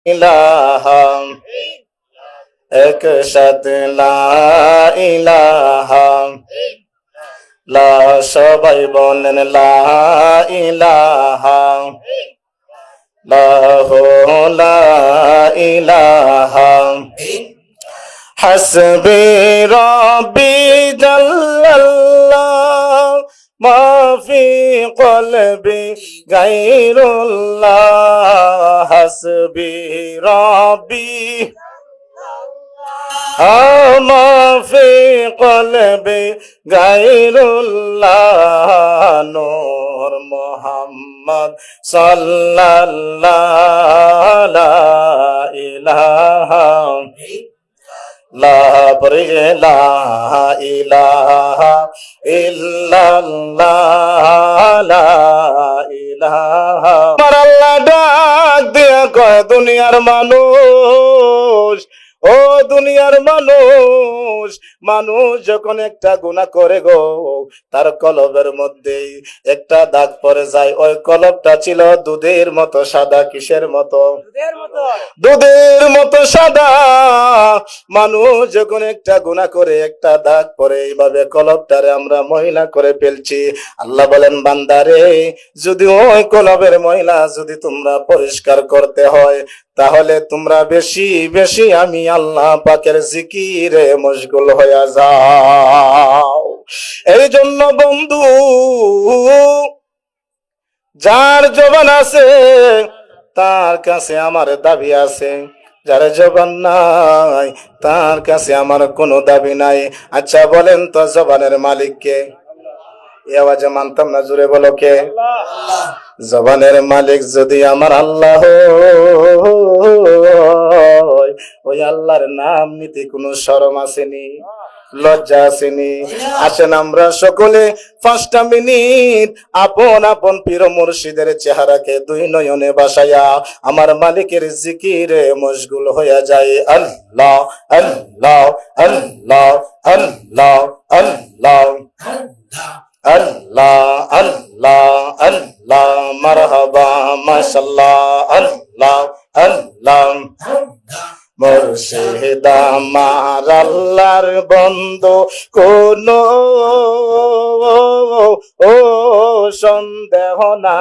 ইলাহা এক সাথ লা ইলাহা লা সবাই বলেন লা ইলাহা লাহু লা ইলাহা হাসবি রাব্বি জাল্লাল্লাহ মা ফি কলবি গায়রুল্লাহ হাসবি রাব্বি মা ফি কলবি গায়রুল্লাহ নূর মুহাম্মদ সাল্লাল্লাহু লা ইলাহা লা লা ইলাহা ইল্লাল্লাহ লা ইলাহা আমার আল্লাহ ডাক দিয়া কয় দুনিয়ার মানুষ ও দুনিয়ার মানুষ মানুষ যখন একটা গুনাহ করে গো তার কলবের মধ্যে একটা দাগ পড়ে যায় ওই কলবটা ছিল দুধের মতো সাদা কিসের মতো দুধের মতো সাদা মানুষ যখন একটা গুনাহ করে একটা দাগ পড়ে এইভাবে কলবটারে আমরা ময়লা করে ফেলছি আল্লাহ বলেন বান্দারে যদি ওই কলবের ময়লা যদি তোমরা পরিষ্কার করতে হয় তাহলে তোমরা বেশি বেশি আমি আল্লাহ পাকের জিকিরে মশগুল হয়ে যাও এই জন্য বন্ধু যার জবান আছে তার কাছে আমার দাবি আছে যার জবান নাই তার কাছে আমার কোনো দাবি নাই আচ্ছা বলেন তো জবানের মালিক কে এই আওয়াজে মানতাম না জোরে বলো কে জবানের মালিক যদি আমার আল্লাহ ওই আল্লাহর নাম নিতে কোনো শরম আসেনি লজ্জা আসেনি আসেন আমরা সকলে 5টা মিনিট আপন আপন পীর মুর্শিদের চেহারাকে দুই নয়নে বাসায়া আমার মালিকের জিকিরে মশগুল হয়ে যায় আল্লাহ আল্লাহ আল্লাহ আল্লাহ আল্লাহ আল্লাহ আল্লাহ আল্লাহ মারহাবা মাশাআল্লাহ আল্লাহ আল্লাহ মুর্শিদ আমার আল্লাহর বন্ধু কোন ও সন্দেহ না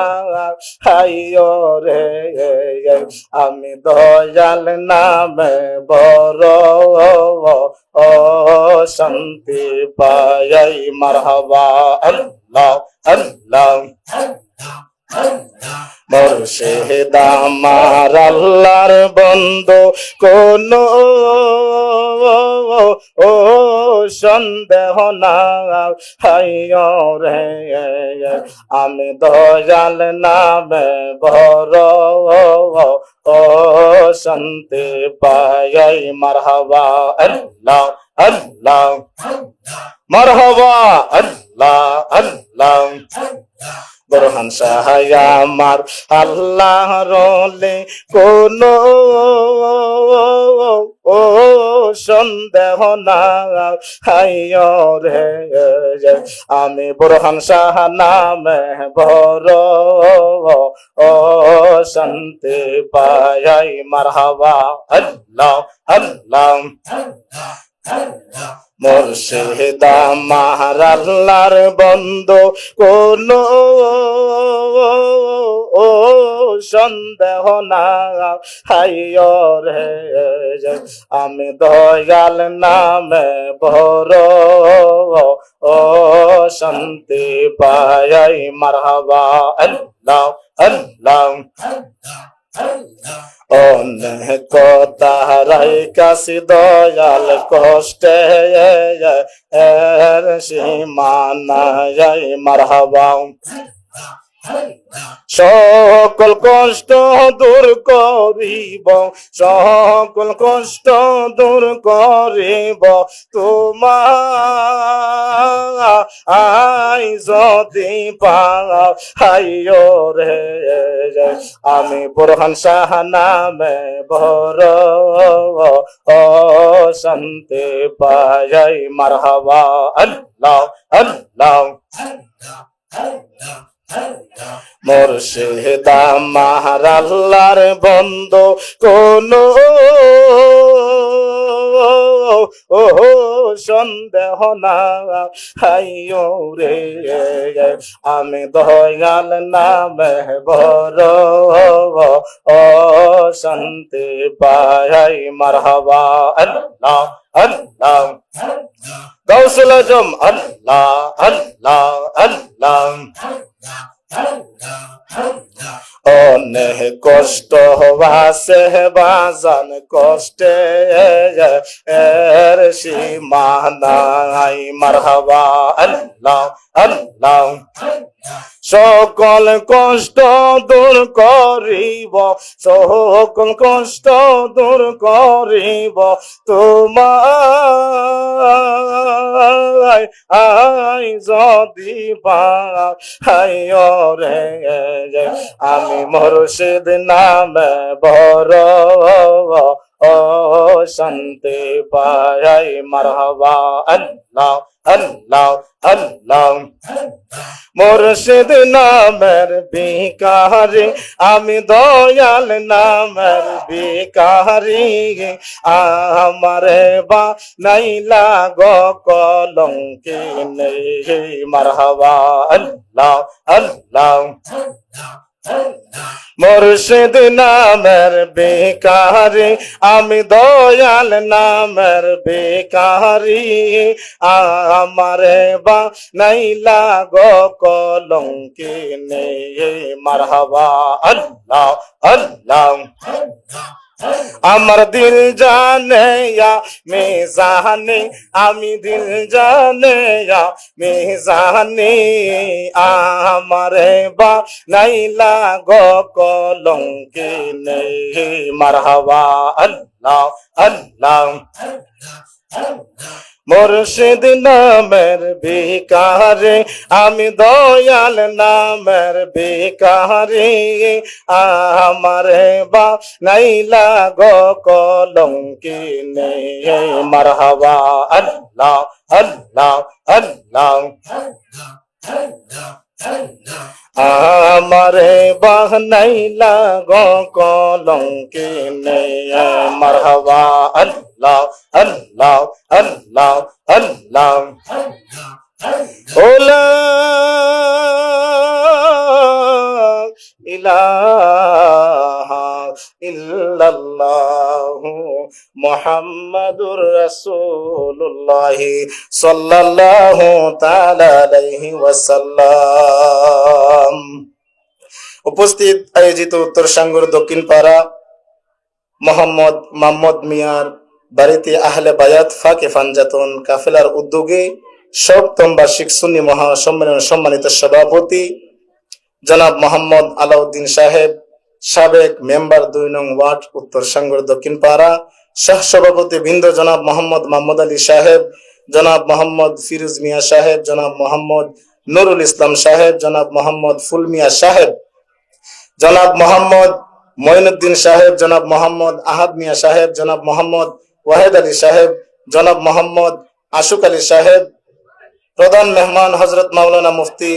হাইও রে আমি দয়াল নামে বড় ও শান্তি পাই মারহাবা আল্লাহ আল্লাহ মুর্শিদ আমার আল্লাহর বন্ধু কোন ও সন্দেহ না হাইও রে আমি দয়াল নামে বড় ও শান্তি পাই মারহাবা আল্লাহ আল্লাহ মারহাবা আল্লাহ আল্লাহ বুরহান সাহায় আমার আল্লাহ রলে কোন ও সন্দেহ না হাইও রে আমি বুরহান শাহ নামে বড় ও শান্তি পাই মারহাবা আল্লাহ আল্লাহ মুর্শিদ আমার আল্লাহর বন্ধু কোন ও সন্দেহ না হাইও রে আমি দয়াল নামে বড় ও শান্তি পাই মারহাবা আল্লাহ আল্লাহ অনেক তাহারাই কাশি দয়াল কষ্টে সীমানায় মারহাবা সকল কষ্ট দূর করিব সকল কষ্ট দূর করিব তোমার যদি পাইও রে আমি বুরহান শাহ নামে বড় ও শান্তি পাই মারহাবা আল্লাহ আল্লাহ মুর্শিদ আমার আল্লাহর বন্ধু কোন ও সন্দেহ না হাইও রে আমি দয়াল নামে বড় ও শান্তি পাই মারহাবা আল্লাহ আল্লাহ গাউসুল আজম আল্লাহ আল্লাহ আল্লাহ অনেক কষ্ট বাসে বাজান কষ্টে এর সীমা নাই মারহাবা আল্লাহ আল্লাহ সকল কষ্ট দূর করিব সকল কষ্ট দূর করিব তোমার আই যদি পাই রে আমি মুর্শিদ নামে বড় ও শান্তি পাই মারহাবা আল্লাহ আল্লাহ আল্লাহ মুর্শিদ নামের ভিখারি আমি দয়াল নামের ভিখারি আমারে বা নাইলা গো কলঙ্কিনী মারহাবা আল্লাহ আল্লাহ মুর্শিদ নামের ভিখারি আমি দয়াল নামের ভিখারি আমারে বা নাইলা গো কলঙ্কিনী মারহাবা আল্লাহ আল্লাহ আমার দিল জানে মে জানে আমি দিল জানে মে জানে আমারে বা নাইলা গো কলঙ্কিনী মারহাবা আল্লাহ আল্লাহ মুর্শিদ নামের ভিখারি আমি দয়াল নামের ভিখারি আমারে বা নাইলা গো কলঙ্কিনী মারহাবা আল্লাহ আল্লাহ আল্লাহ আমারে বাহনাইলা গো কলঙ্কিনী মারহাবা আল্লাহ আল্লাহ আল্লাহ আল্লাহ ওলা ইলাহা ইল্লাল্লাহু মুহাম্মাদুর রাসূলুল্লাহ সাল্লাল্লাহু তাআলা আলাইহি ওয়াসাল্লাম। উপস্থিত আয়োজিত উত্তর সাঙ্গুর দক্ষিণ পাড়া মোহাম্মদ মাহমুদ মিয়ার বাড়িতে আহলে বায়াত ফাকে ফানজাতুন কাফেলার উদ্যোগে ৭ম বার্ষিক সুন্নি মহাসম্মেলন সম্মানিত সভাপতি জনাব মোহাম্মদ আলাউদ্দিন সাহেব, সাবেক মেম্বার ২ নং ওয়ার্ড উত্তর সাঙ্গুর দক্ষিণ পাড়া, সহ সভাপতি বৃন্দ জনাব মোহাম্মদ মাহমুদ আলী সাহেব, জনাব মোহাম্মদ ফিরোজ মিয়া সাহেব, জনাব মোহাম্মদ নুরুল ইসলাম সাহেব, জনাব মোহাম্মদ ফুল মিয়া সাহেব, জনাব মোহাম্মদ মঈনুদ্দিন সাহেব, জনাব মোহাম্মদ আহাদ মিয়া সাহেব, জনাব মোহাম্মদ ওয়াহেদ আলী সাহেব, জনাব মোহাম্মদ আশুক আলী সাহেব, প্রধান মেহমান হজরত মাওলানা মুফতি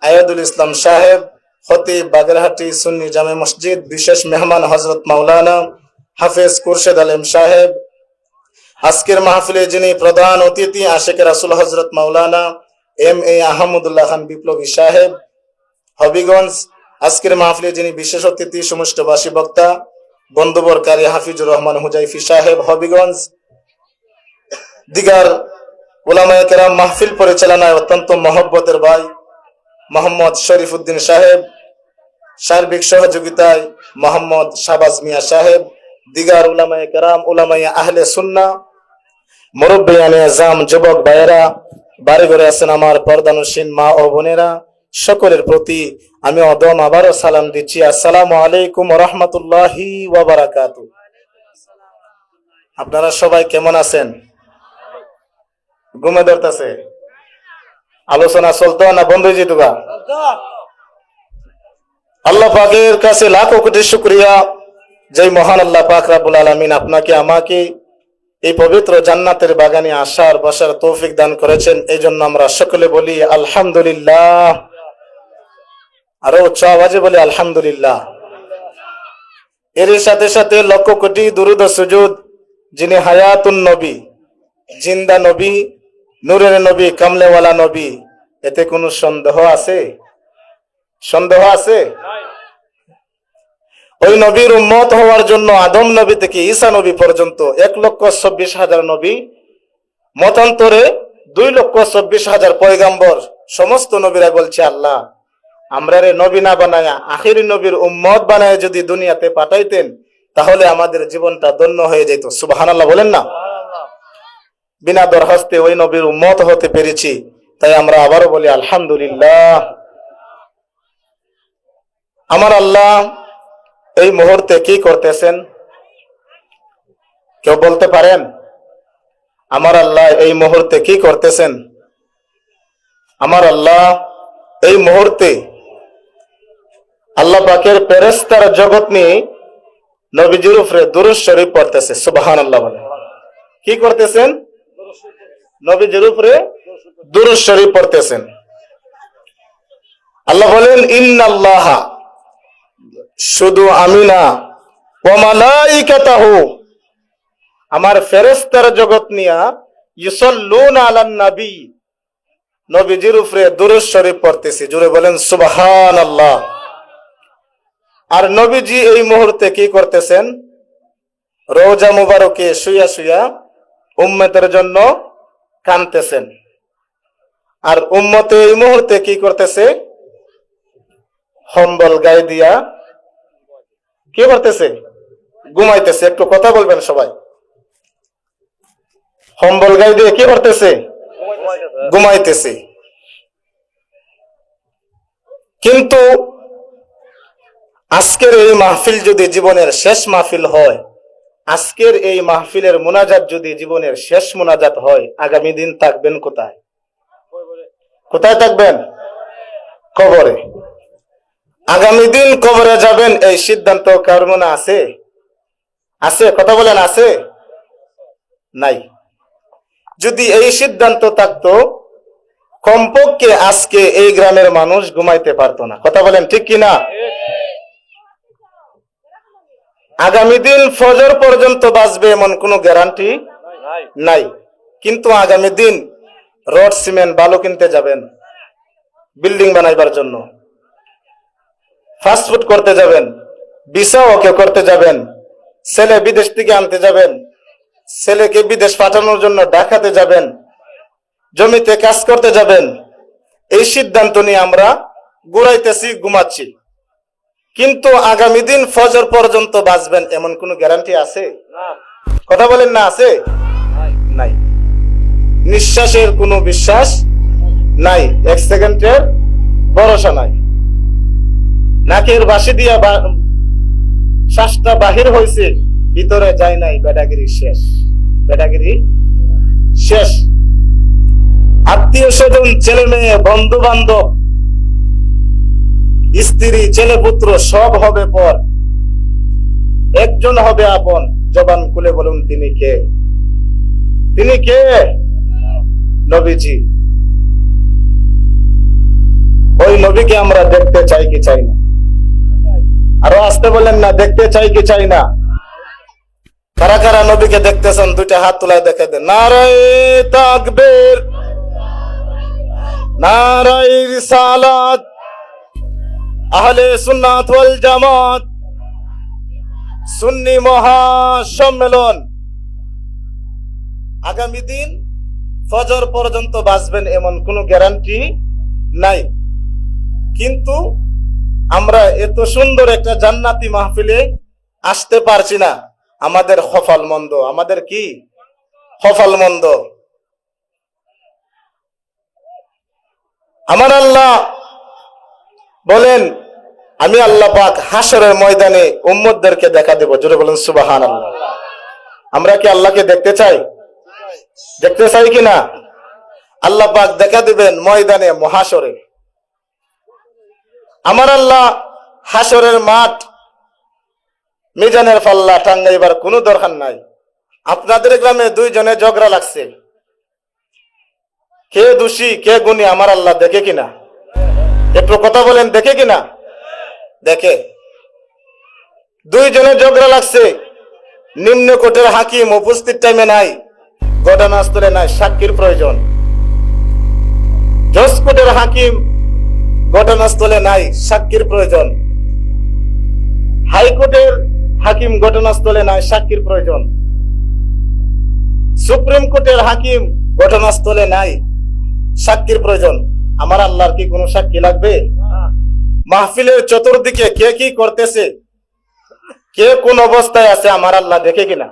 আয়াদুল ইসলাম সাহেব, খতিব বাগেরহাটি সুন্নি জামে মসজিদ, বিশেষ মেহমান হজরত মাওলানা হাফেজ খুরশেদ আলম সাহেব। আজকের মাহফিলে যিনি প্রধান অতিথি আশেখ রাসূল হজরত মাওলানা এম.এ. আহমদুল্লাহ খান বিপ্লবী সাহেব হবিগঞ্জ। আজকের মাহফিলে যিনি বিশেষ অতিথি সমষ্টবাসী বক্তা বন্ধুবরকারী হাফিজুর রহমান হুজাইফি সাহেব হবিগঞ্জ। দিগার উলামায়ে কেরাম মাহফিল পরিচালনায় অত্যন্ত মহব্বতের ভাই মোহাম্মদ শরীফ উদ্দিন সাহেব, সার্বিক সহযোগিতায় মোহাম্মদ শাহবাজ মিয়া সাহেব, দিগার উলামায়ে কেরাম, উলামায়ে আহলে সুন্নাহ, মুরব্বিয়ানে আজম, যুবক ভাইয়েরা, বাড়ি ঘরে আছেন আমার পর্দানসীন মা ও বোনেরা, সকলের প্রতি আমি অদম আবারও সালাম দিচ্ছি। আসসালামু আলাইকুম ওয়া রাহমাতুল্লাহি ওয়া বারাকাতুহু। আপনারা সবাই কেমন আছেন? ঘুমে ধরতেছে? আলোচনা চলতো না বন্ধ হয়ে যেত? আল্লাহ পাকের কাছে লাখো কোটি শুকরিয়া, যে মহান আল্লাহ পাক রব্বুল আলামিন আপনাকে আমাকে এই পবিত্র জান্নাতের বাগানে আসার বসার তৌফিক দান করেছেন। এই জন্য আমরা সকলে বলি আলহামদুলিল্লাহ। আরো উচ্চ আওয়াজে বলে আলহামদুলিল্লাহ। এর সাথে সাথে লক্ষ কোটি দুরুদ ও সুজুদ যিনি হায়াতুন নবী, জিন্দা নবী, নূরের নবী, কামলেওয়ালা নবী, এতে কোনো সন্দেহ আছে? সন্দেহ আছে? ওই নবীর উম্মত হওয়ার জন্য আদম নবী থেকে ঈসা নবী পর্যন্ত 1,24,000 নবী, মতান্তরে 2,24,000 পয়গাম্বর, সমস্ত নবীরা বলছে আল্লাহ আমরা রে নবী না বানায়া আখিরি নবীর উম্মত বানায় যদি দুনিয়াতে পাঠাইতেন তাহলে আমাদের জীবনটা ধন্য হয়ে যেত। সুবহানাল্লাহ বলেন না? বিনা দরখাস্তে ওই নবীর উম্মত হতে পেরেছি, তাই আমরা আবারও বলি আলহামদুলিল্লাহ। আমার আল্লাহ এই মুহূর্তে কি করতেছেন কেউ বলতে পারেন? আমার আল্লাহ এই মুহূর্তে কি করতেছেন? আমার আল্লাহ এই মুহূর্তে আল্লাহ পাকের ফেরেশতার জগৎ নিয়ে নবীজির উপরে দুরূদ শরীফ পড়তেছে। সুবহানাল্লাহ বলে কি করতেছেন? নবীজির উপরে দুরূদ শরীফ পড়তেছেন। আল্লাহ বলেন ইন্নাল্লাহ, শুধু আমি না, ওয়া মালাইকাতাহু, আমার ফেরেশতার জগৎ নিয়া, ইউসাল্লুনা আলান নবী, নবীজির উপরে দুরূদ শরীফ পড়তেছে। জোরে বলেন সুবহানাল্লাহ। আর নবীজি এই মুহূর্তে কি করতেছেন? রওজা মুবারকে শুয়া শুয়া উম্মতের জন্য কাঁদতেছেন। আর উম্মতে এই মুহূর্তে কি করতেছে? কম্বল গায়ে দিয়া কি করতেছে? ঘুমাইতেছে। একটু কথা বলবেন সবাই। কম্বল গায়ে দিয়ে কি করতেছে? ঘুমাইতেছে। কিন্তু আজকের এই মাহফিল যদি জীবনের শেষ মাহফিল হয়, আজকের এই মাহফিলের মুনাজাত যদি জীবনের শেষ মুনাজাত হয়, আগামী দিন থাকবেন কোথায়? কোথায় থাকবেন? কবরে। আগামী দিন কবরে যাবেন এই সিদ্ধান্ত কার মনে আছে? আছে? কথা বলেন আছে? নাই। যদি এই সিদ্ধান্ত থাকতো কমপক্ষে আজকে এই গ্রামের মানুষ ঘুমাইতে পারতো না। কথা বলেন ঠিক কিনা? আগামী দিন ফজর পর্যন্ত বাঁচবে এমন কোনো গ্যারান্টি নাই। কিন্তু আগামী দিন রড সিমেন্ট বালু কিনতে যাবেন, বিল্ডিং বানাইবার জন্য, ফাস্টফুড করতে যাবেন, ভিসা ওকে করতে যাবেন, ছেলে বিদেশ থেকে আনতে যাবেন, ছেলেকে বিদেশ পাঠানোর জন্য ঢাকাতে যাবেন, জমিতে কাজ করতে যাবেন, এই সিদ্ধান্ত নিয়ে আমরা ঘুরাইতেছি, ঘুমাচ্ছি। কিন্তু আগামী দিন ফজর পর্যন্ত বাঁচবেন এমন কোন গ্যারান্টি আছে? কথা বলেন না আছে? নাই। নিঃশ্বাসের কোনো বিশ্বাস নাই, 1 সেকেন্ডের ভরসা নাই। নাকের বাঁশি দিয়া শ্বাসটা বাহির হয়েছে, ভিতরে যায় নাই, বেটাগিরি শেষ। বেটাগিরি শেষ। আত্মীয় স্বজন, ছেলে মেয়ে, বন্ধু বান্ধব, স্ত্রী, ছেলে পুত্র সব হবে পর, একজন হবে আপন। জবান খুলে বলুন তিনি কে? তিনি কে? নবীজি। ওই নবীকে আমরা দেখতে চাই কি চাই না? আরো আসতে বলেন না, দেখতে চাই কি চাই না? কারা কারা নবীকে দেখতেছেন দুইটা হাত তুলায় দেখে দেন। নারায়ে তাকবীর, নারায়ে রিসালাত, আহলে সুন্নাত ওয়াল জামাত, সুন্নি মহাসম্মেলন। আগামী দিন ফজর পর্যন্ত বাঁচবেন এমন কোনো গ্যারান্টি নাই। কিন্তু আমরা এত সুন্দর একটা জান্নাতি মাহফিলে আসতে পারছি না, আমাদের কপাল মন্দ। আমাদের কি কপাল মন্দ? আমার আল্লাহ বলেন আমি আল্লাহ পাক হাশরের ময়দানে উম্মতদেরকে দেখা দেব। জোরে বলেন সুবহানাল্লাহ। আমরা কি আল্লাহকে দেখতে চাই? দেখতে চাই কিনা? আল্লাহ পাক দেখা দিবেন ময়দানে, মহাশরে। আমার আল্লাহ হাশরের মাঠ, মিজানের পাল্লা টাঙ্গাইবার কোনো দরকার নাই। আপনাদের গ্রামে 2 জনে ঝগড়া লাগছে, কে দোষী কে গুণী আমার আল্লাহ দেখে কিনা? একটু কথা বলেন, দেখে কিনা? দেখে দুইজনে ঝগড়া লাগছে, নিম্ন কোর্টের হাকিম উপস্থিত টাইমে নাই, ঘটনাস্থলে নাই, সাক্ষীর প্রয়োজন। জজ কোর্টের হাকিম ঘটনাস্থলে নাই, সাক্ষীর প্রয়োজন। হাইকোর্টের হাকিম ঘটনাস্থলে নাই, সাক্ষীর প্রয়োজন। সুপ্রিম কোর্টের হাকিম ঘটনাস্থলে নাই, সাক্ষীর প্রয়োজন। আমার আল্লাহর কি কোনো সাক্ষী লাগবে? মাহফিলের চতুর্দিকে কে কি করতেছে, কে কোন অবস্থায় আছে, আমার আল্লাহ দেখে কিনা?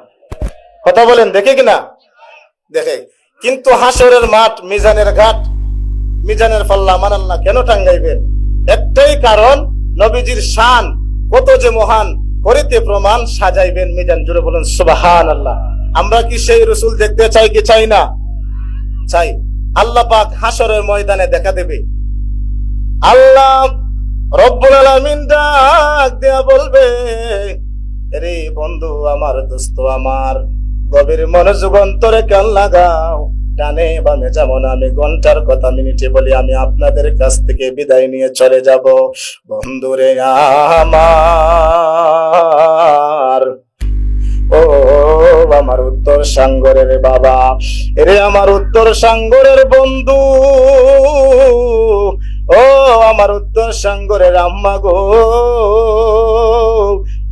কথা বলেন, দেখে কিনা? দেখে। কিন্তু হাসরের মাঠ, মিজানের ঘাট, মিজানের পাল্লা আমার আল্লাহ কেন টাঙ্গাইবেন? একটাই কারণ, নবীজির শান কত যে মহান, করিতে প্রমাণ সাজাইবেন মিজান। জুড়ে বলেন সুবহানাল্লাহ। আমরা কি সেই রাসূল দেখতে চাই কি চাই না? চাই। আল্লাহ পাক হাসরের ময়দানে দেখা দেবে। আল্লাহ রব্বুল আলামিন ডাক দেয়া বলবে, রে বন্ধু আমার, দোস্ত আমার, গভীর মনোযোগ অন্তরে কান লাগাও। ডানে বামে যেমন আমি ঘন্টার কথা মিনিটে বলি, আমি আপনাদের কাছ থেকে বিদায় নিয়ে চলে যাব। বন্ধুরে আমার, ও আমার উত্তর সাঙ্গরের বাবা, এরে আমার উত্তর সাঙ্গরের বন্ধু, ও আমার উত্তর সাঙ্গরের আম্মা গো,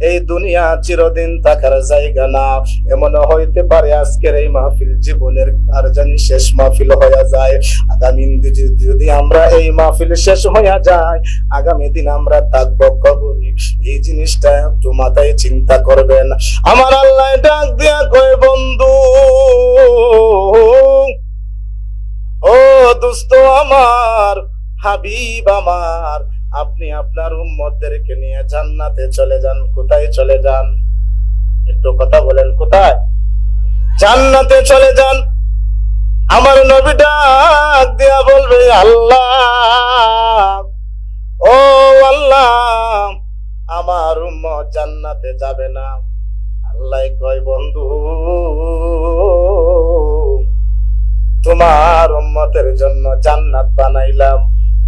এই দুনিয়া চিরদিন থাকার জায়গা না। এমন হইতে পারে আজকের এই মাহফিল জীবনের আর জানি শেষ মাহফিল হয়ে যায়। আগামী দিন যদি আমরা এই মাহফিল শেষ হয়ে যায়, আগামী দিন আমরা থাকবো কবরে। এই জিনিসটা একটু মাথায় চিন্তা করবেন। আমার আল্লাহ ডাক দিয়া কয়, বন্ধু ও দোস্ত আমার, হাবিব আমার, আপনি আপনার উম্মতদেরকে নিয়ে জান্নাতে চলে যান। কোথায় চলে যান? একটু কথা বলেন, কোথায়? জান্নাতে চলে যান। আমার নবী ডাক দিয়া বলবে, আল্লাহ, ও আল্লাহ, আমার উম্মত জান্নাতে যাবে না। আল্লাহ কয়, বন্ধু তোমার উম্মতের জন্য জান্নাত বানাইলাম,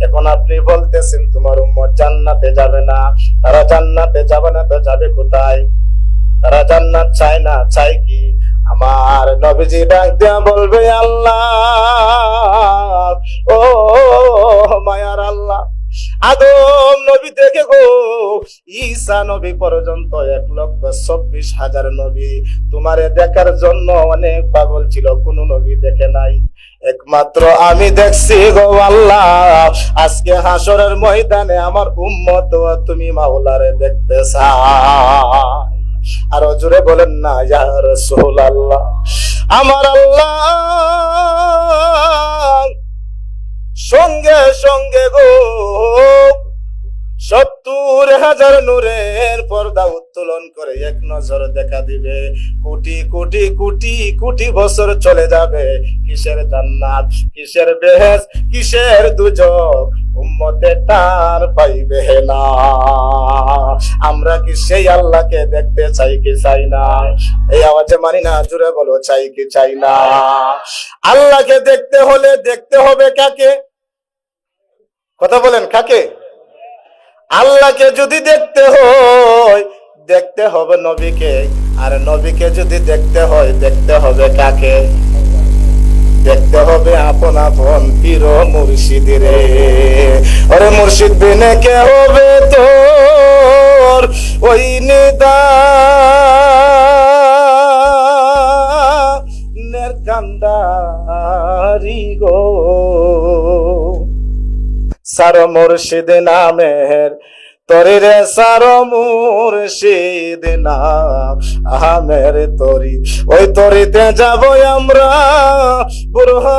এখন আপনি বলতেছেন তোমার উম্মত জান্নাতে যাবে না। তারা জান্নাতে যাবে না তো যাবে কোথায়? তারা জান্নাত চায় না, চাই কি? আমার নবীজি ডাক দিয়া বলবে, আল্লাহ, ও মায়ার আল্লাহ, আদম নবী থেকে গো ঈসা নবী পর্যন্ত 1,24,000 নবী তোমারে দেখার জন্য অনেক পাগল ছিল, কোন নবী দেখে নাই, একমাত্র আমি দেখছি গো আল্লাহ। আজকে হাসরের ময়দানে আমার উম্মত তুমি মাওলারে দেখতে চাও। আরো জোরে বলেন না, ইয়া রাসূলুল্লাহ। আমার আল্লাহ সঙ্গে সঙ্গে গো 70,000 নূরের পর্দা উত্তোলন করে এক নজর দেখা দিবে। কোটি কোটি কোটি কোটি বছর চলে যাবে। কিসের জান্নাত, কিসের বেহেশত, কিসের দুজক, উম্মতে টান পাইবে না। আমরা কি সেই আল্লাহকে দেখতে চাই কি চাই না? এই আওয়াজে মানি না, জুড়ে বলো, চাই কি চাই না? আল্লাহকে দেখতে হলে দেখতে হবে কাকে? কথা বলেন, কাকে? আল্লাহকে যদি দেখতে হয়, দেখতে হবে নবীকে। আর নবীকে যদি দেখতে হয়, দেখতে হবে কাকে? দেখতে হবে আপন আপন পীর মুর্শিদরে। ওরে মুর্শিদ বিনে কে হবে তোর ওই নিদানের কান্দারি গো। সার মুর্শিদ নামের তরি রে, সার মুর্শিদ নাম আমের তরি, ওই তরিতে যাব আমরা বুরহান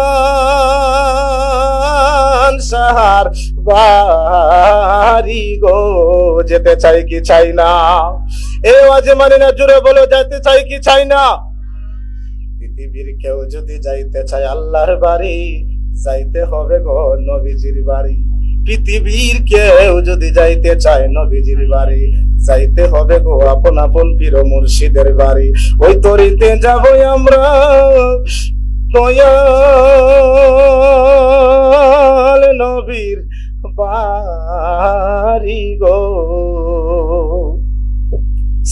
সাহার বাড়ি গো। যেতে চাই কি চাই না? এ আওয়াজে মানে না, জুড়ে বলো, যেতে চাই কি চাই না? পৃথিবীর কেউ যদি যাইতে চায় আল্লাহর বাড়ি, যাইতে হবে গো নবীজির বাড়ি। পৃথিবীর কেউ যদি যাইতে চায় নবীজির বাড়ি, যাইতে হবে গো আপন আপন পীর মুর্শিদের বাড়ি। ওই তরিতে যাব আমরা দয়াল নবীর পারি গো।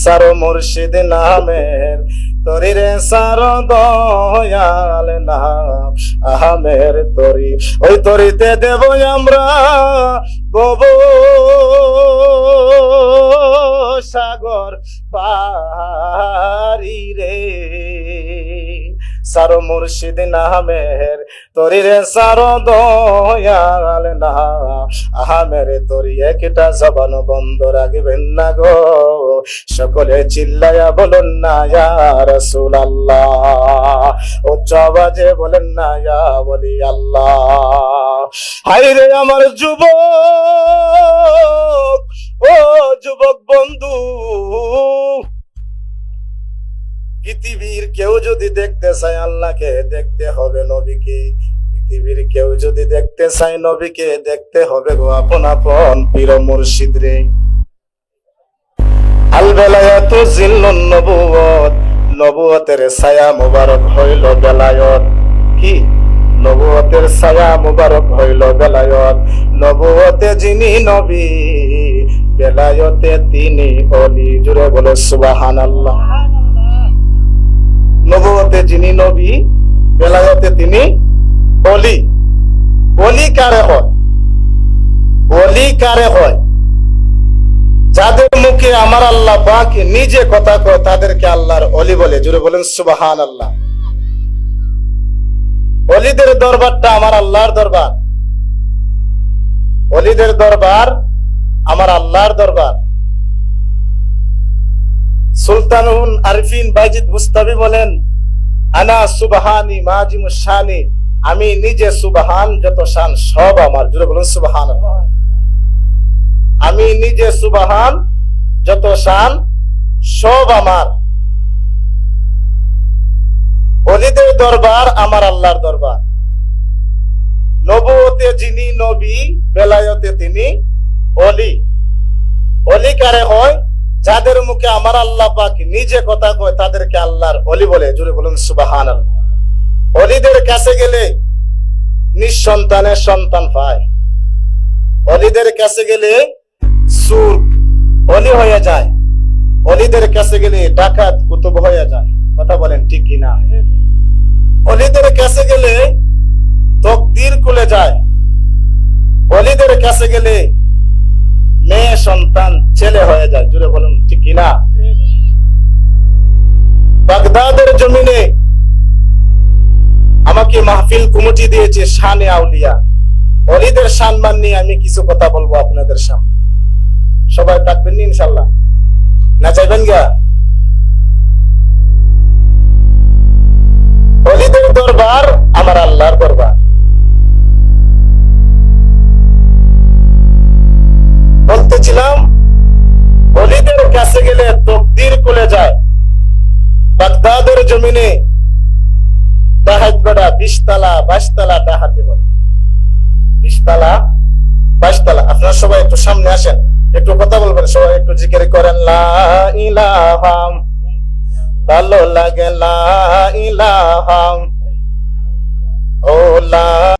সার মুর্শিদ নামের তরি রে সার দয়াল নাম আহমের তরি, ওই তরিতে দেব আমরা গব সাগর পারি রে। সার মুর্শিদ নামের তরি রে সার দয়াল নাম আহমের তরি, একটা জবান বন্ধ রাখবেন না গো, সকলে চিল্লায়া বলুন না ইয়া রাসূলুল্লাহ, উচ্চ আওয়াজে বলেন না ইয়া ওলি আল্লাহ। হায় রে আমার যুবক, ও যুবক বন্ধু, পৃথিবীর কেউ যদি দেখতে চায় আল্লাহকে, দেখতে হবে নবীকে। পৃথিবীর কেউ যদি দেখতে চায় নবীকে, দেখতে হবে গো আপন আপন পীর মুর্শিদ রে। আল বেলায়াতু জিল্লুন নবুয়ত, নবুয়তের ছায়া মুবারক হইল বেলায়ত। কি? নবুয়তের ছায়া মুবারক হইল বেলায়ত। নবুয়তে যিনি নবী, বেলায়তে তিনি অলি। জুড়ে বলো সুবহানাল্লাহ। নবুয়তে যিনি নবী, বেলায়তে তিনি অলি। অলি কারে হয়? অলি কারে হয়? যাদের মুখে আমার আল্লাহ পাক নিজে কথা কয় তাদেরকে আল্লাহর অলি বলে। জুড়ে বলেন সুবহানাল্লাহ। অলিদের দরবারটা আমার আল্লাহর দরবার। অলিদের দরবার আমার আল্লাহর দরবার। সুলতানুল আরিফিন বাইজিদ বুস্তামি বলেন, আনা সুবহানি মাজিমুশ শানি, আমি নিজে সুবহান, যত শান সব আমার। জুড়ে বলুন সুবহানাল্লাহ। আমি নিজে সুবহান, যত শান সব আমার। অলিদের দরবার আমার আল্লাহর দরবার। নবুয়তে যিনি নবী, বেলায়তে তিনি অলি। অলি কারে হয়? যাদের মুখে আমার আল্লাহ পাক নিজে কথা কয় তাদেরকে আল্লাহর অলি বলে। জুড়ে বলুন সুবহানাল্লাহ। অলিদের কাছে গেলে নিঃসন্তানের সন্তান পায়। অলিদের কাছে গেলে সুর অলি হয়ে যায়। অলিদের কাছে গেলে ডাকাত কুতুব হয়ে যায়। কথা বলেন ঠিক কিনা? অলিদের কাছে গেলে তকদির খুলে যায়। অলিদের কাছে গেলে মেয়ে সন্তান ছেলে হয়ে যায়। জুড়ে বলুন ঠিক কিনা? বাগদাদের জমিনে আমাকে মাহফিল কমিটি দিয়েছে শানে আউলিয়া। অলিদের সম্মান নিয়ে আমি কিছু কথা বলবো আপনাদের সামনে। সবাই থাকবেন ইনশাআল্লাহ? না চাইবেন গা? অলিদের দরবার আমার আল্লাহর দরবার। বলতেছিলাম অলিদের কাছে গেলে তকদির খুলে যায়। বাগদাদের জমিনে ডাহাত গড়া 20 তলা 22 তলা ডাহাতে বলে। 20 তলা 22 তলা। আপনারা সবাই একটু সামনে আসেন, একটু কথা বলবেন, সবাই একটু জিকির করেন লা ইলাহা, ভালো লাগে লা ইলাহা ও লা